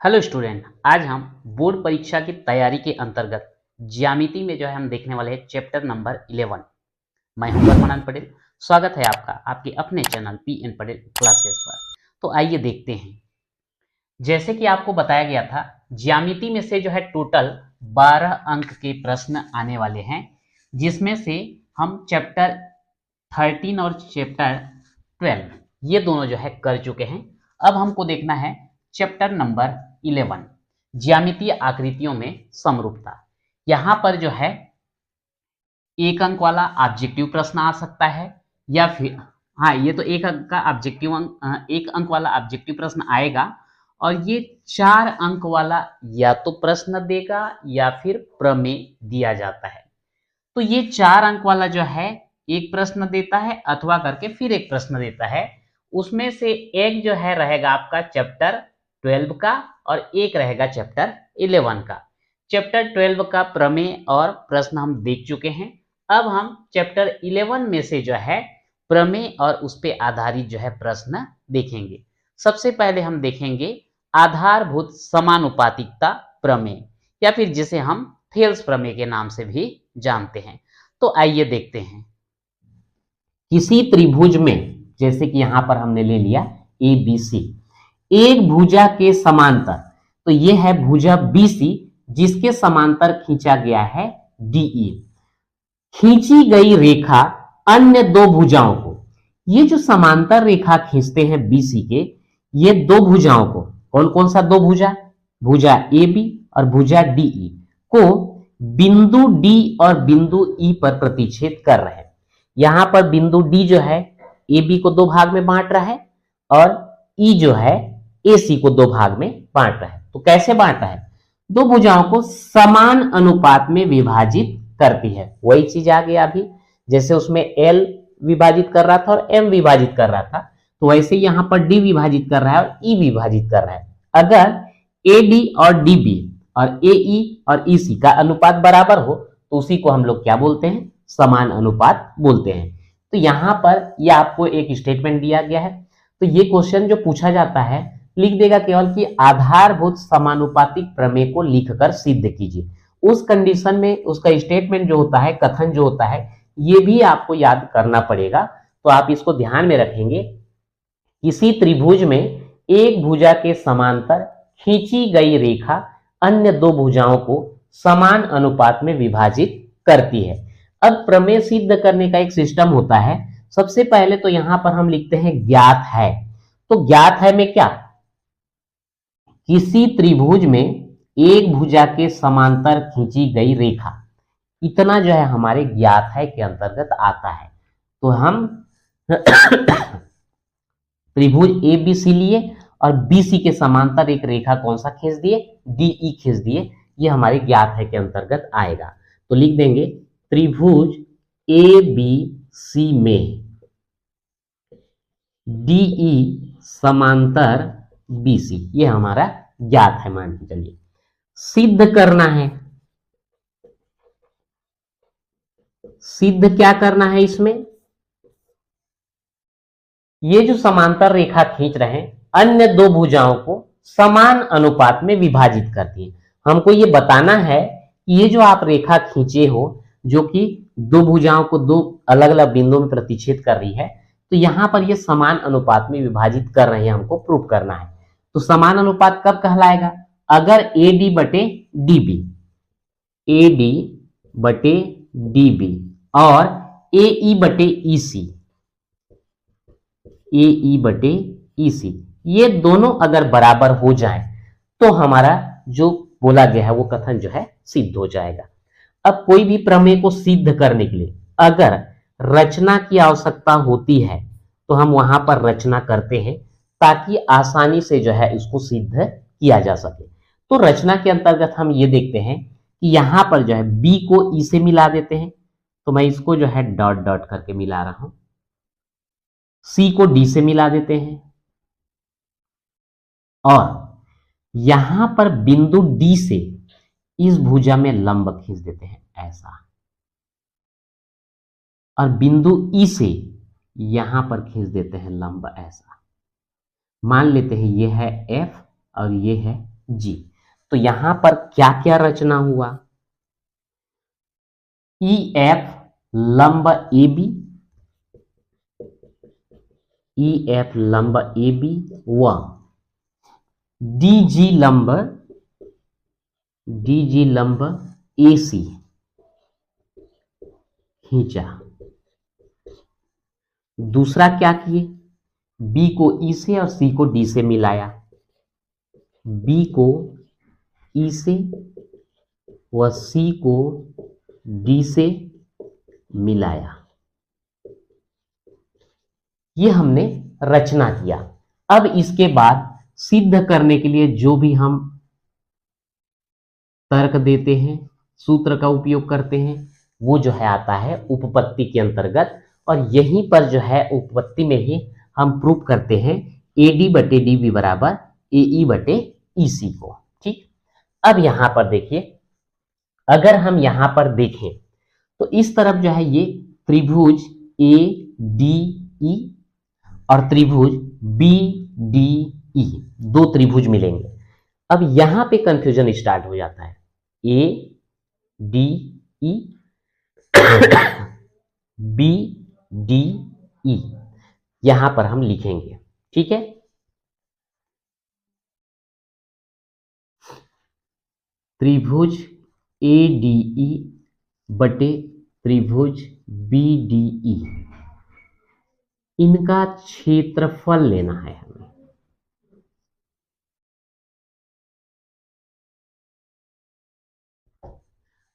Hello student, आज हम board परीक्षा की तैयारी के अंतर्गत ज्यामिति में हम देखने वाले हैं चैप्टर नंबर 11। मैं हूं परमानंद पटेल। स्वागत है आपका आपके अपने चैनल पीएन पटेल क्लासेस पर। तो आइए देखते हैं। जैसे कि आपको बताया गया था, ज्यामिति में से टोटल 12 अंक के प्रश्न आने वाले हैं, जिसमें से हम चैप्टर 13 और चैप्टर 12 ये दोनों कर चुके हैं। अब हमको देखना है चैप्टर नंबर 11, ज्यामितीय आकृतियों में समरूपता। यहां पर एक अंक वाला ऑब्जेक्टिव प्रश्न आ सकता है, या फिर हाँ, ये तो एक अंक का एक अंक वाला ऑब्जेक्टिव प्रश्न आएगा, और ये 4 अंक वाला या तो प्रश्न देगा या फिर प्रमेय दिया जाता है। तो ये 4 अंक वाला एक प्रश्न देता है अथवा करके फिर एक प्रश्न देता है। उसमें से एक रहेगा आपका चैप्टर 12 का, और एक रहेगा चैप्टर 11 का। चैप्टर 12 का प्रमेय और प्रश्न हम देख चुके हैं। अब हम चैप्टर 11 में से प्रमेय और उस पे आधारित प्रश्न देखेंगे। सबसे पहले हम देखेंगे आधारभूत समानुपातिकता प्रमेय, या फिर जिसे हम थेल्स प्रमेय के नाम से भी जानते हैं। तो आइए देखते हैं। किसी त्रिभुज में, जैसे कि यहां पर हमने ले लिया ABC, एक भुजा के समांतर, तो ये है भुजा BC जिसके समांतर खींचा गया है DE। खींची गई रेखा अन्य दो भुजाओं को, ये जो समांतर रेखा खींचते हैं BC के, ये दो भुजाओं को, कौन कौन सा दो भुजा, भुजा AB और भुजा DE को बिंदु D और बिंदु E पर प्रतिच्छेद कर रहे हैं। यहां पर बिंदु D AB को दो भाग में बांट रहा है, और E AC को दो भाग में बांट रहा है। तो कैसे बांटा है? दो भुजाओं को समान अनुपात में विभाजित करती है। वही चीज आ गया अभी, जैसे उसमें L विभाजित कर रहा था और M विभाजित कर रहा था, तो वैसे यहां पर D विभाजित कर रहा है और E विभाजित कर रहा है। अगर AD और DB और AE और EC का अनुपात बराबर हो तो उसी को हम लोग क्या बोलते हैं? समान अनुपात बोलते हैं। तो यहां पर यह आपको एक स्टेटमेंट दिया गया है। तो ये क्वेश्चन जो पूछा जाता है, लिख देगा केवल कि आधारभूत समानुपातिक प्रमेय को लिखकर सिद्ध कीजिए। उस कंडीशन में उसका स्टेटमेंट जो होता है, कथन जो होता है, ये भी आपको याद करना पड़ेगा। तो आप इसको ध्यान में रखेंगे। किसी त्रिभुज में एक भुजा के समांतर खींची गई रेखा अन्य दो भुजाओं को समान अनुपात में विभाजित करती है। अब प्रमेय सिद्ध करने का एक सिस्टम होता है। सबसे पहले तो यहां पर हम लिखते हैं ज्ञात है। तो ज्ञात है में क्या? किसी त्रिभुज में एक भुजा के समांतर खींची गई रेखा, इतना हमारे ज्ञात है के अंतर्गत आता है। तो हम त्रिभुज ABC लिए और BC के समांतर एक रेखा कौन सा खींच दिए? DE खींच दिए। ये हमारे ज्ञात है के अंतर्गत आएगा। तो लिख देंगे त्रिभुज ABC में DE समांतर BC, ये हमारा ज्ञात है, मान के चलिए। सिद्ध करना है, सिद्ध क्या करना है इसमें? ये जो समांतर रेखा खींच रहे हैं अन्य दो भुजाओं को समान अनुपात में विभाजित करती है। हमको ये बताना है कि ये जो आप रेखा खींचे हो, जो कि दो भुजाओं को दो अलग अलग बिंदुओं में प्रतिच्छेद कर रही है, तो यहां पर ये समान अनुपात में विभाजित कर रहे हैं, हमको प्रूव करना है। तो समान अनुपात कब कहलाएगा? अगर AD बटे DB, AD बटे DB और AE बटे EC, AE बटे EC, ये दोनों अगर बराबर हो जाएं तो हमारा जो बोला गया है वो कथन सिद्ध हो जाएगा। अब कोई भी प्रमेय को सिद्ध करने के लिए अगर रचना की आवश्यकता होती है तो हम वहां पर रचना करते हैं, ताकि आसानी से इसको सिद्ध किया जा सके। तो रचना के अंतर्गत हम ये देखते हैं कि यहां पर B को E से मिला देते हैं। तो मैं इसको डॉट डॉट करके मिला रहा हूं। C को D से मिला देते हैं, और यहां पर बिंदु D से इस भुजा में लंब खींच देते हैं ऐसा, और बिंदु E से यहां पर खींच देते हैं लंब ऐसा। मान लेते हैं ये है F और ये है जी। तो यहां पर क्या क्या रचना हुआ, ई एफ लंब ए बी, ई एफ लंब ए बी व डी जी लंब ए सी खींचा। दूसरा क्या किए, बी को ई से और सी को डी से मिलाया, बी को ई से व सी को डी से मिलाया। ये हमने रचना किया। अब इसके बाद सिद्ध करने के लिए जो भी हम तर्क देते हैं, सूत्र का उपयोग करते हैं, वो जो है आता है उपपत्ति के अंतर्गत, और यहीं पर जो है उपपत्ति में ही हम प्रूफ करते हैं AD बटे DB बराबर AE बटे EC को। ठीक, अब यहां पर देखिए, अगर हम यहां पर देखें तो इस तरफ जो है ये त्रिभुज ADE और त्रिभुज BDE, दो त्रिभुज मिलेंगे। अब यहां पे कंफ्यूजन स्टार्ट हो जाता है, ADE BDE यहां पर हम लिखेंगे। ठीक है, त्रिभुज ADE बटे त्रिभुज BDE, इनका क्षेत्रफल लेना है हमें।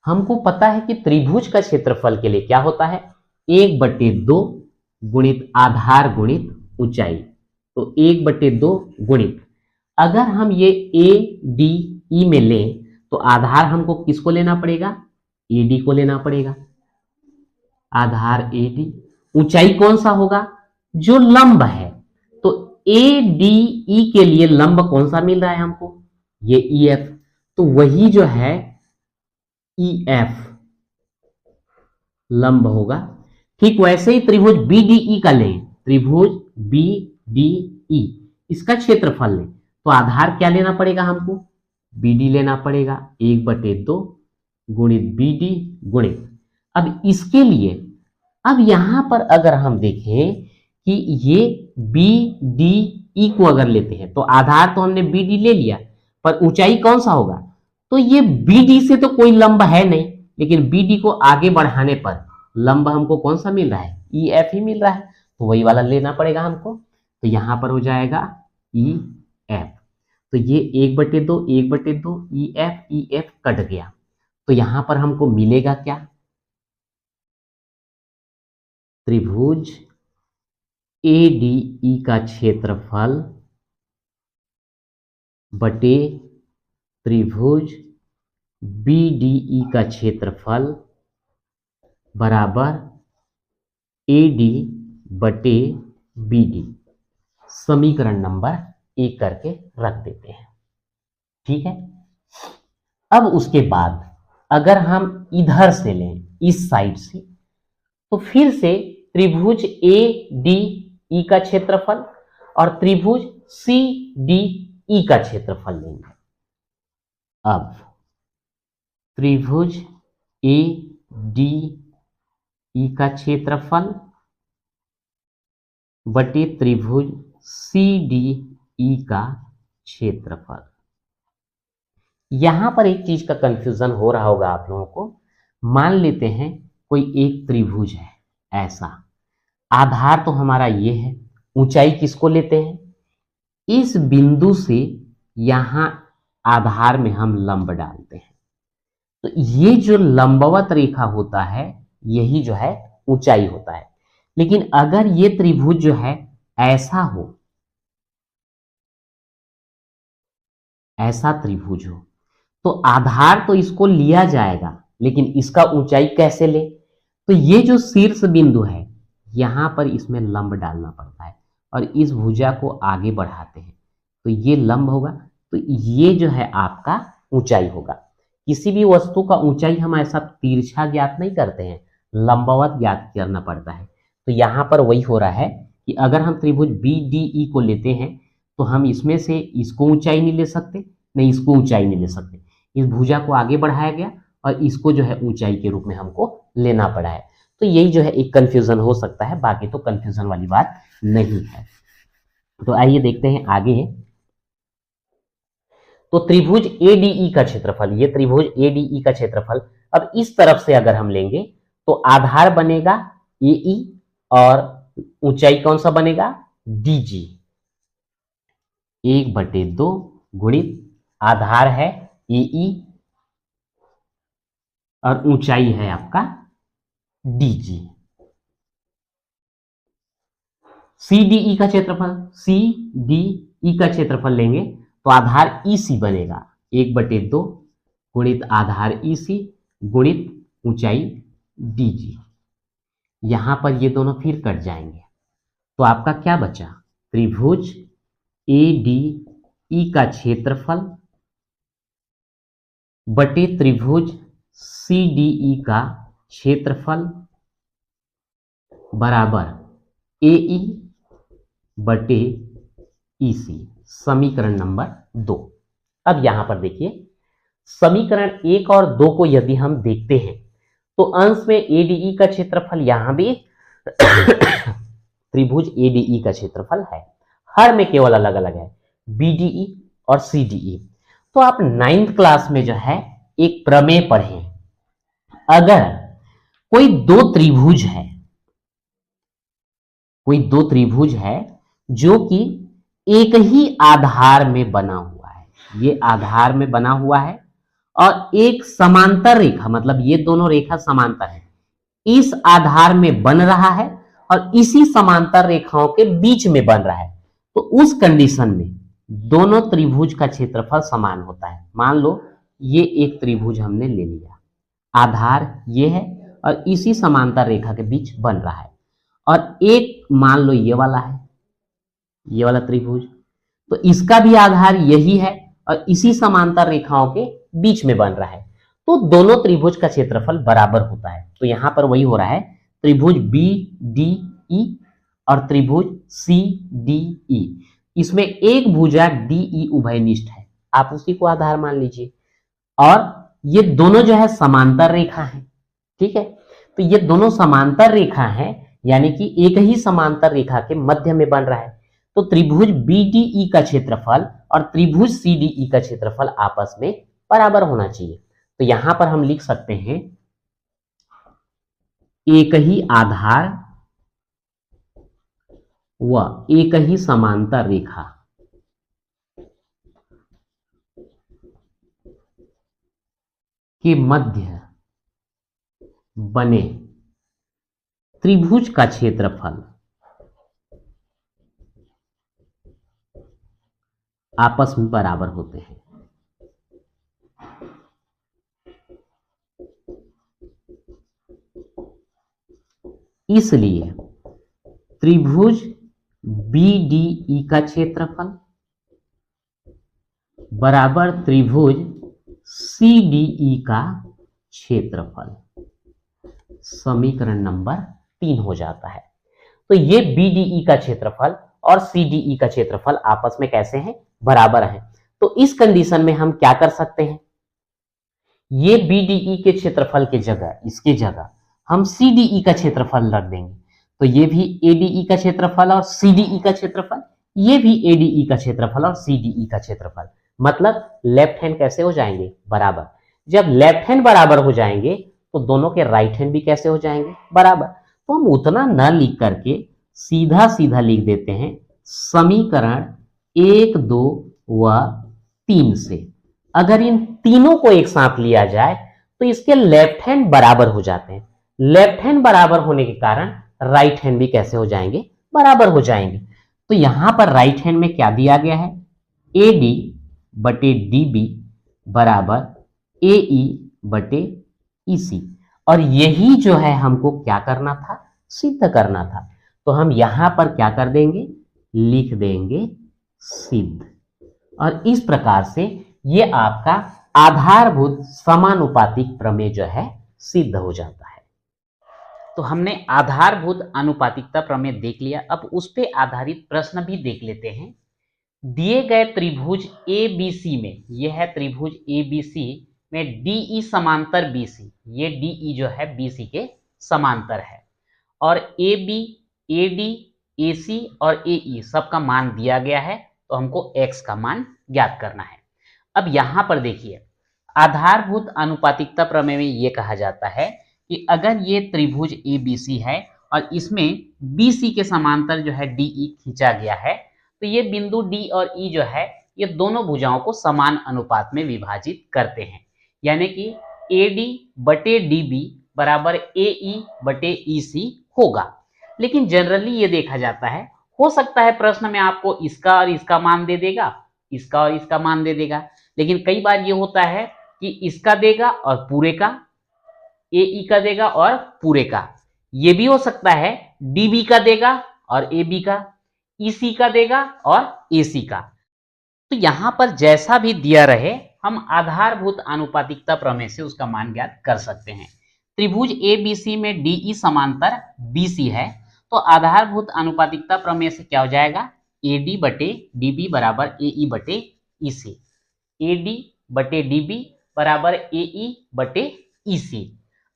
हमको पता है कि त्रिभुज का क्षेत्रफल के लिए क्या होता है, 1/2 गुणित आधार गुणित ऊंचाई। तो 1/2 गुणित, अगर हम ये ADE में लें तो आधार हमको किसको लेना पड़ेगा, AD को लेना पड़ेगा। आधार AD, ऊंचाई कौन सा होगा, जो लंब है। तो ADE के लिए लंब कौन सा मिल रहा है हमको, ये EF, तो वही जो है EF लंब होगा। ठीक वैसे ही त्रिभुज BDE का लें, त्रिभुज BDE, इसका क्षेत्रफल लें तो आधार क्या लेना पड़ेगा हमको, BD लेना पड़ेगा, 1/2 गुणित BD गुणित। अब इसके लिए, अब यहां पर अगर हम देखें कि ये BDE को अगर लेते हैं तो आधार तो हमने BD ले लिया, पर ऊंचाई कौन सा होगा, तो ये BD से तो कोई लंब है नहीं, लेकिन BD को आगे बढ़ाने पर लंब हमको कौन सा मिल रहा है, EF ही मिल रहा है, तो वही वाला लेना पड़ेगा हमको। तो यहां पर हो जाएगा EF। तो ये 1/2 1/2 EF कट गया, तो यहां पर हमको मिलेगा क्या, त्रिभुज ADE का क्षेत्रफल बटे त्रिभुज BDE का क्षेत्रफल बराबर AD बटे BD। समीकरण नंबर 1 करके रख देते हैं। ठीक है, अब उसके बाद अगर हम इधर से लें, इस साइड से, तो फिर से त्रिभुज ADE का क्षेत्रफल और त्रिभुज CDE का क्षेत्रफल लेंगे। अब त्रिभुज ADE का क्षेत्रफल बटे त्रिभुज CDE का क्षेत्रफल। यहां पर एक चीज का कंफ्यूजन हो रहा होगा आप लोगों को। मान लेते हैं कोई एक त्रिभुज है ऐसा, आधार तो हमारा ये है, ऊंचाई किसको लेते हैं, इस बिंदु से यहां आधार में हम लंब डालते हैं, तो ये जो लंबवत रेखा होता है यही जो है ऊंचाई होता है। लेकिन अगर ये त्रिभुज जो है ऐसा हो, ऐसा त्रिभुज हो, तो आधार तो इसको लिया जाएगा, लेकिन इसका ऊंचाई कैसे ले, तो ये जो शीर्ष बिंदु है यहां पर इसमें लंब डालना पड़ता है और इस भुजा को आगे बढ़ाते हैं, तो ये लंब होगा, तो ये जो है आपका ऊंचाई होगा। किसी भी वस्तु का ऊंचाई हम ऐसा तिरछा ज्ञात नहीं करते हैं, लंबवत ज्ञात करना पड़ता है। तो यहां पर वही हो रहा है कि अगर हम त्रिभुज BDE को लेते हैं तो हम इसमें से इसको ऊंचाई नहीं ले सकते, नहीं, इसको ऊंचाई नहीं ले सकते, इस भुजा को आगे बढ़ाया गया और इसको जो है ऊंचाई के रूप में हमको लेना पड़ा है। तो यही जो है एक कंफ्यूजन हो सकता है, बाकी तो कंफ्यूजन वाली बात नहीं है। तो आइए देखते हैं आगे। तो त्रिभुज एडीई का क्षेत्रफल, ये त्रिभुज एडीई का क्षेत्रफल, अब इस तरफ से अगर हम लेंगे तो आधार बनेगा एई और ऊंचाई कौन सा बनेगा, डीजी। 1/2 गुणित आधार है एई और ऊंचाई है आपका डीजी। सीडीई का क्षेत्रफल, सीडीई का क्षेत्रफल लेंगे तो आधार ईसी बनेगा 1/2 गुणित आधार ईसी गुणित ऊंचाई डीजी। यहां पर ये दोनों फिर कट जाएंगे तो आपका क्या बचा, त्रिभुज एडीई का क्षेत्रफल बटे त्रिभुज सीडीई का क्षेत्रफल बराबर एई बटे ईसी, समीकरण नंबर 2। अब यहां पर देखिए समीकरण 1 और 2 को यदि हम देखते हैं तो अंश में एडीई का क्षेत्रफल, यहां भी त्रिभुज एडीई का क्षेत्रफल है, हर में केवल अलग अलग है बीडीई और सीडीई। तो आप 9th क्लास में जो है एक प्रमेय पढ़े, अगर कोई दो त्रिभुज है जो कि एक ही आधार में बना हुआ है, ये आधार में बना हुआ है और एक समांतर रेखा, मतलब ये दोनों रेखा समांतर है, इस आधार में बन रहा है और इसी समांतर रेखाओं के बीच में बन रहा है, तो उस कंडीशन में दोनों त्रिभुज का क्षेत्रफल समान होता है। मान लो ये एक त्रिभुज हमने ले लिया, आधार ये है और इसी समांतर रेखा के बीच बन रहा है, और एक मान लो ये वाला है, ये वाला त्रिभुज, तो इसका भी आधार यही है और इसी समांतर रेखाओं के बीच में बन रहा है, तो दोनों त्रिभुज का क्षेत्रफल बराबर होता है। तो यहां पर वही हो रहा है, त्रिभुज बी डी ई और त्रिभुज सी डी ई, इसमें एक भुजा डीई उभयनिष्ठ है, आप उसी को आधार मान लीजिए, और ये दोनों जो है समांतर रेखा है, ठीक है। तो ये दोनों समांतर रेखा है, यानी कि एक ही समांतर रेखा के मध्य में बन रहा है, तो त्रिभुज बीडीई का क्षेत्रफल और त्रिभुज सीडीई का क्षेत्रफल आपस में बराबर होना चाहिए। तो यहां पर हम लिख सकते हैं एक ही आधार व एक ही समांतर रेखा के मध्य बने त्रिभुज का क्षेत्रफल आपस में बराबर होते हैं। इसलिए त्रिभुज बीडीई का क्षेत्रफल बराबर त्रिभुज सीडीई का क्षेत्रफल, समीकरण नंबर 3 हो जाता है। तो ये बीडीई का क्षेत्रफल और सीडीई का क्षेत्रफल आपस में कैसे हैं, बराबर हैं। तो इस कंडीशन में हम क्या कर सकते हैं, ये बीडीई के क्षेत्रफल के जगह, इसके जगह हम सीडीई का क्षेत्रफल रख देंगे, तो ये भी एडीई का क्षेत्रफल और सीडीई का क्षेत्रफल, ये भी एडीई का क्षेत्रफल और सीडीई का क्षेत्रफल, मतलब लेफ्ट हैंड कैसे हो जाएंगे, बराबर। जब लेफ्ट हैंड बराबर हो जाएंगे तो दोनों के राइट हैंड भी कैसे हो जाएंगे, बराबर। तो हम उतना न लिख करके सीधा सीधा लिख देते हैं समीकरण 1, 2 व 3 से। अगर इन तीनों को एक साथ लिया जाए तो इसके लेफ्ट हैंड बराबर हो जाते हैं, लेफ्ट हैंड बराबर होने के कारण राइट हैंड भी कैसे हो जाएंगे, बराबर हो जाएंगे। तो यहां पर राइट हैंड में क्या दिया गया है, एडी बटे डीबी बराबर एई बटे ईसी, और यही जो है हमको क्या करना था, सिद्ध करना था। तो हम यहां पर क्या कर देंगे, लिख देंगे सिद्ध, और इस प्रकार से ये आपका आधारभूत समानुपातिक प्रमेय जो है सिद्ध हो जाता है। तो हमने आधारभूत आनुपातिकता प्रमेय देख लिया, अब उस पे आधारित प्रश्न भी देख लेते हैं। दिए गए त्रिभुज ABC में, यह है त्रिभुज ABC में DE समांतर BC, ये DE जो है BC के समांतर है, और AB, AD, AC और AE सबका मान दिया गया है, तो हमको x का मान ज्ञात करना है। अब यहां पर देखिए, आधारभूत आनुपातिकता प्रमेय में यह कहा जाता है कि अगर ये त्रिभुज ABC है और इसमें BC के समांतर जो है DE खींचा गया है, तो ये बिंदु D और E जो है ये दोनों भुजाओं को समान अनुपात में विभाजित करते हैं, यानी कि AD बटे DB बराबर AE बटे EC होगा। लेकिन जनरली ये देखा जाता है, हो सकता है प्रश्न में आपको इसका और इसका मान दे देगा, इसका और इसका मान दे देगा, लेकिन कई बार ये होता है कि इसका देगा और पूरे का, AE का देगा और पूरे का, ये भी हो सकता है DB का देगा और AB का, EC का देगा और AC का। तो यहां पर जैसा भी दिया रहे, हम आधारभूत आनुपातिकता प्रमेय से उसका मान ज्ञात कर सकते हैं। त्रिभुज ABC में DE समांतर BC है, तो आधारभूत आनुपातिकता प्रमेय से क्या हो जाएगा, AD बटे DB बराबर AE बटे EC, AD बटे DB बराबर AE बटे EC।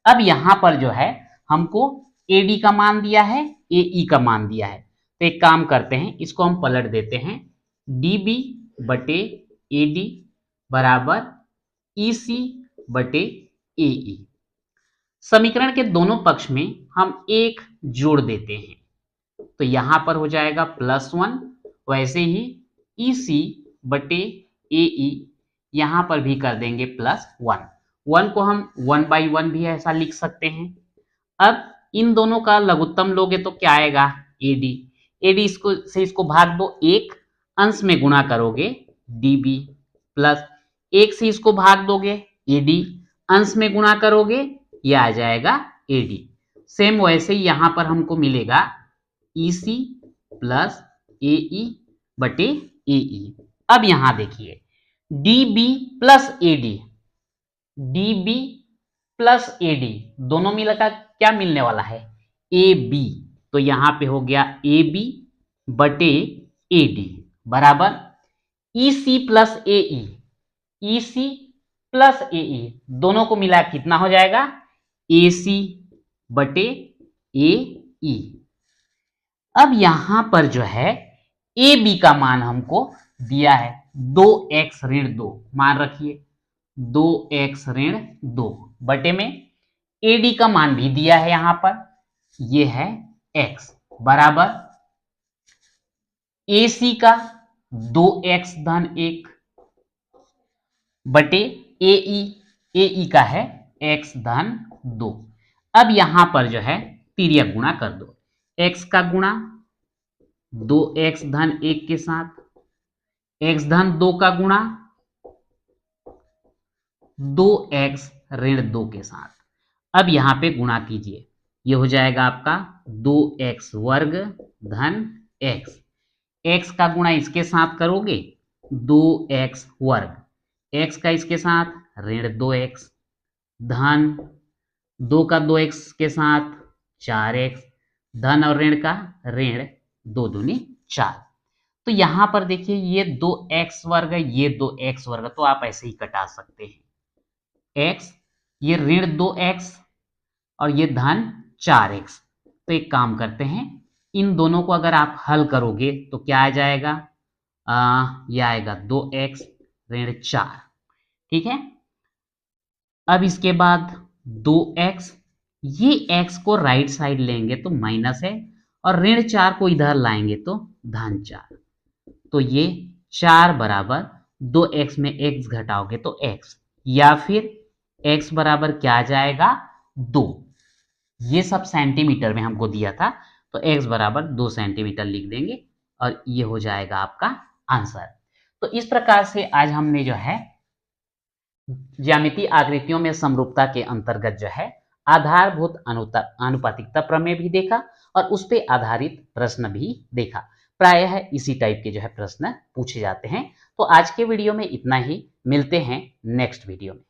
अब यहां पर जो है हमको AD का मान दिया है, AE का मान दिया है, तो एक काम करते हैं, इसको हम पलट देते हैं, DB बटे AD बराबर EC बटे AE। समीकरण के दोनों पक्ष में हम एक जोड़ देते हैं, तो यहां पर हो जाएगा +1, वैसे ही EC बटे AE यहां पर भी कर देंगे +1। 1 को हम 1/1 भी ऐसा लिख सकते हैं। अब इन दोनों का लघुत्तम लोगे तो क्या आएगा, AD इसको भाग दो, एक अंश में गुणा करोगे DB प्लस एक से इसको भाग दोगे AD, अंश में गुणा करोगे ये आ जाएगा AD। सेम वैसे ही यहां पर हमको मिलेगा EC प्लस AE बटे AE। अब यहां देखिए DB प्लस AD दोनों मिलकर क्या मिलने वाला है, AB। तो यहां पे हो गया AB बटे AD बराबर EC प्लस AE दोनों को मिला कितना हो जाएगा, AC बटे AE। अब यहां पर जो है AB का मान हमको दिया है 2x ऋण 2, मान रखिए 2x ऋण 2 बटे में AD का मान भी दिया है यहां पर, ये है x बराबर AC का 2x धन 1 बटे AE का है x धन 2। अब यहां पर जो है तिर्यक गुणा कर दो, x का गुणा 2x धन 1 के साथ, x धन 2 का गुणा 2x ऋण 2 के साथ। अब यहां पे गुणा कीजिए, ये हो जाएगा आपका 2x वर्ग धन x का गुणा इसके साथ करोगे 2x वर्ग, x का इसके साथ ऋण 2x धन 2 का 2x के साथ 4x, धन और ऋण का ऋण 2 दूनी 4। तो यहां पर देखिए ये 2x वर्ग है, ये 2x वर्ग, तो आप ऐसे ही कटा सकते हैं, x ये ऋण 2x और ये धन 4x। तो एक काम करते हैं, इन दोनों को अगर आप हल करोगे तो क्या आ जाएगा, यह आएगा 2x ऋण 4, ठीक है। अब इसके बाद 2x, ये x को राइट साइड लेंगे तो माइनस है, और ऋण 4 को इधर लाएंगे तो धन 4, तो ये 4 बराबर 2x में x घटाओगे तो x, या फिर x बराबर क्या आ जाएगा 2, ये सब सेंटीमीटर में हमको दिया था, तो x बराबर 2 सेंटीमीटर लिख देंगे और ये हो जाएगा आपका आंसर। तो इस प्रकार से आज हमने जो है ज्यामितीय आकृतियों में समरूपता के अंतर्गत जो है आधारभूत आनुपातिकता प्रमेय भी देखा और उस पे आधारित प्रश्न भी देखा। प्रायः इसी टाइप के जो है प्रश्न पूछे जाते हैं। तो आज के वीडियो में इतना ही, मिलते हैं नेक्स्ट वीडियो में।